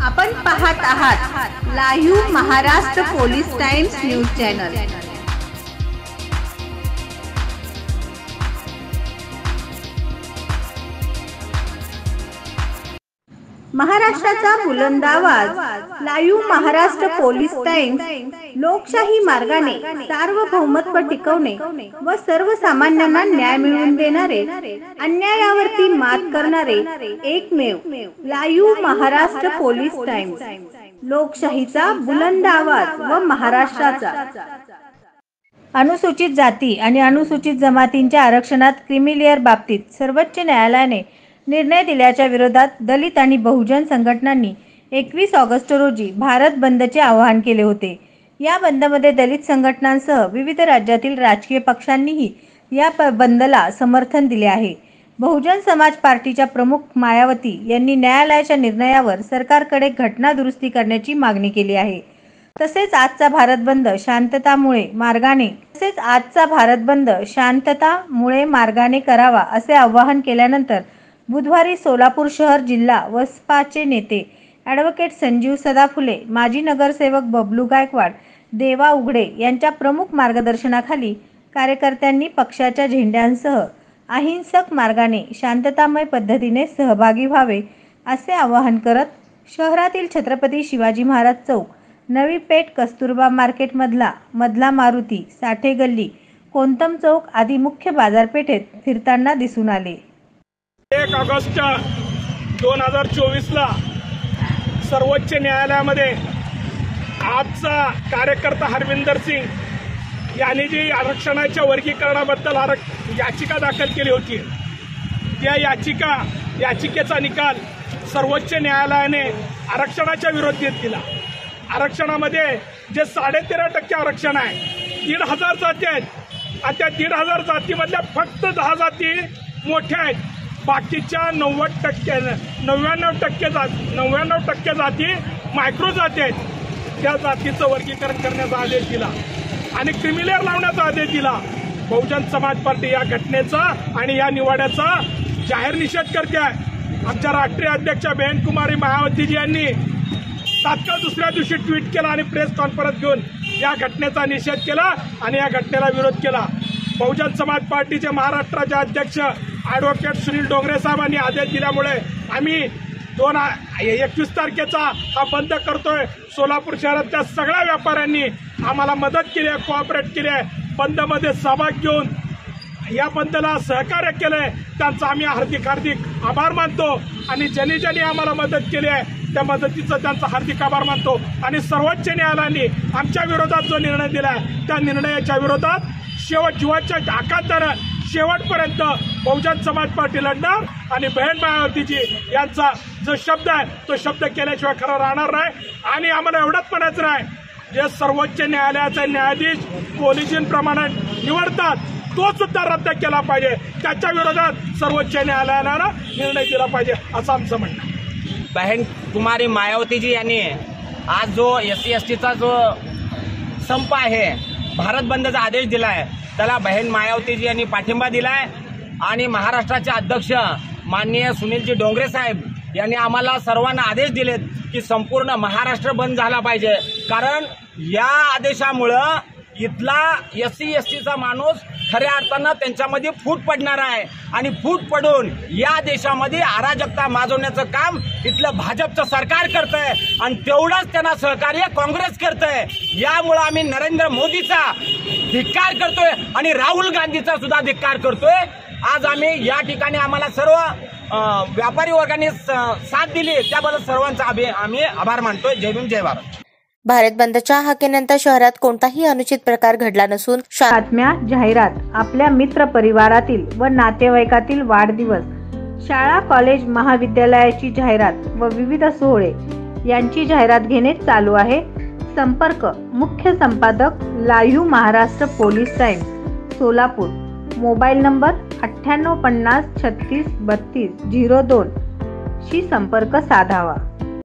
आपण पाहत आहात live Maharashtra police times news channel. महाराष्ट्राचा बुलंद आवाज लाईव्ह महाराष्ट्र पोलीस टाइम्स लोकशाही मार्गाने सार्वभौमत्व टिकवणे व सर्वसामान्यांना न्याय मिळवून देणारे, अन्यायावरती मात करणारे एकमेव लाईव्ह महाराष्ट्र पोलीस टाइम्स, लोकशाहीचा बुलंद आवाज व महाराष्ट्राचा। अनुसूचित जाती आणि अनुसूचित जमातींच्या आरक्षणात क्रीमी लेअर बाबतीत सर्वोच्च न्यायालयाने निर्णय दिल्याच्या विरोधात दलित आणि बहुजन संघटनांनी 21 ऑगस्ट रोजी भारत बंदचे आवाहन केले होते। या बंदमध्ये दलित संघटनांसह विविध राज्यातील राजकीय पक्षांनीही या बंदला समर्थन दिले आहे। बहुजन समाज पार्टीच्या प्रमुख मायावती यांनी न्यायालयाच्या निर्णयावर सरकारकडे घटना दुरुस्ती करण्याची मागणी केली आहे। तसेच आजचा भारत बंद शांततामुळे मार्गाने करावा असे आवाहन केल्यानंतर बुधवारी सोलापूर शहर जिल्हा वसपाचे नेते ॲडव्होकेट संजीव सदाफुले, माजी नगरसेवक बबलू गायकवाड, देवा उघडे यांच्या प्रमुख मार्गदर्शनाखाली कार्यकर्त्यांनी पक्षाच्या झेंड्यांसह अहिंसक मार्गाने शांततामय पद्धतीने सहभागी व्हावे असे आवाहन करत शहरातील छत्रपती शिवाजी महाराज चौक, नवी पेठ, कस्तुरबा मार्केट मधला मारुती, साठे गल्ली, कोंतम चौक आदी मुख्य बाजारपेठेत फिरताना दिसून आले। 1 ऑगस्ट 2024 ला सर्वोच्च न्यायालयामध्ये आजचा कार्यकर्ता हरविंदर सिंग यांनी जी आरक्षणाच्या वर्गीकरणाबद्दल याचिका दाखल केली होती, त्या याचिकेचा निकाल सर्वोच्च न्यायालयाने आरक्षणाच्या विरोधात दिला। आरक्षणामध्ये जे 13.5% आरक्षण आहे, 1,500 जाती आहेत आणि त्या 1,500 जातीमधल्या फक्त 10 जाती मोठ्या आहेत, बाकीच्या 99% जाती मायक्रो जाती आहेत। त्या जातीचं वर्गीकरण करण्याचा आदेश दिला आणि क्रीमी लेअर लावण्याचा आदेश दिला। बहुजन समाज पार्टी या घटनेचा आणि या निवाड्याचा जाहीर निषेध करते आहे। आमच्या राष्ट्रीय अध्यक्ष बहन कुमारी मायावतीजी यांनी तात्काळ दुसऱ्या दिवशी ट्विट केला आणि प्रेस कॉन्फरन्स घेऊन या घटनेचा निषेध केला आणि या घटनेला विरोध केला। बहुजन समाज पार्टीचे महाराष्ट्राचे अध्यक्ष ॲडव्होकेट सुनील डोंगरे साहेबांनी आदेश दिल्यामुळे आम्ही 21 तारखेचा हा बंद करतोय। सोलापूर शहरातल्या सगळ्या व्यापाऱ्यांनी आम्हाला मदत केली आहे, कोऑपरेट केली आहे, बंदमध्ये सहभाग घेऊन या बंदला सहकार्य केलंय, त्यांचा आम्ही हार्दिक आभार मानतो आणि ज्यांनी आम्हाला मदत केली आहे त्या मदतीचा त्यांचा हार्दिक आभार मानतो। आणि सर्वोच्च न्यायालयाने आमच्या विरोधात जो निर्णय दिलाय त्या निर्णयाच्या विरोधात जीवाच्या आकांतानं शेवटपर्यंत बहुजन समाज पार्टी लढणार आणि बहन मायावतीजी यांचा जो शब्द आहे तो शब्द केल्याशिवाय खरा राहणार नाही। आणि आम्हाला एवढंच म्हणायचं नाही, जे सर्वोच्च न्यायालयाचे न्यायाधीश पॉलिसीप्रमाणे निवडतात तो सुद्धा रद्द केला पाहिजे, त्याच्या विरोधात सर्वोच्च न्यायालयाला निर्णय दिला पाहिजे असं आमचं म्हणणं आहे। बहन कुमारी मायावतीजी यांनी आज जो SC/STचा जो संप आहे, भारत बंदचा आदेश दिलाय, त्याला बहन मायावतीजी यांनी पाठिंबा दिलाय आणि महाराष्ट्राचे अध्यक्ष माननीय सुनीलजी डोंगरे साहेब यांनी आम्हाला सर्वांना आदेश दिलेत की संपूर्ण महाराष्ट्र बंद झाला पाहिजे। कारण या आदेशामुळं इथला SC/STचा माणूस खऱ्या अर्थानं त्यांच्यामध्ये फूट पडणार आहे आणि फूट पडून या देशामध्ये अराजकता माजवण्याचं काम इथलं भाजपचं सरकार करतंय आणि तेवढंच त्यांना सहकार्य काँग्रेस करतंय। यामुळे आम्ही नरेंद्र मोदीचा धिक्कार करतोय आणि राहुल गांधीचा सुद्धा धिक्कार करतोय। आज आम्ही या ठिकाणी आम्हाला सर्व व्यापारी वर्गाने साथ दिली, त्याबद्दल सर्वांचा आम्ही आभार मानतोय। जय भीम, जय भारत। भारत बंदच्या हाकेनंतर शहरात कोणताही अनुचित प्रकार घडला नसून बातम्या, जाहिरात, आपल्या मित्र परिवारातील व नातेवाईकातील वाढदिवस, शाळा, कॉलेज, महाविद्यालयाची जाहिरात व विविध सोहळे यांची जाहिरात घेणे चालू आहे। संपर्क मुख्य संपादक live Maharashtra police times, Solapur. Mobile number 9850 36 32 02 शी संपर्क साधावा।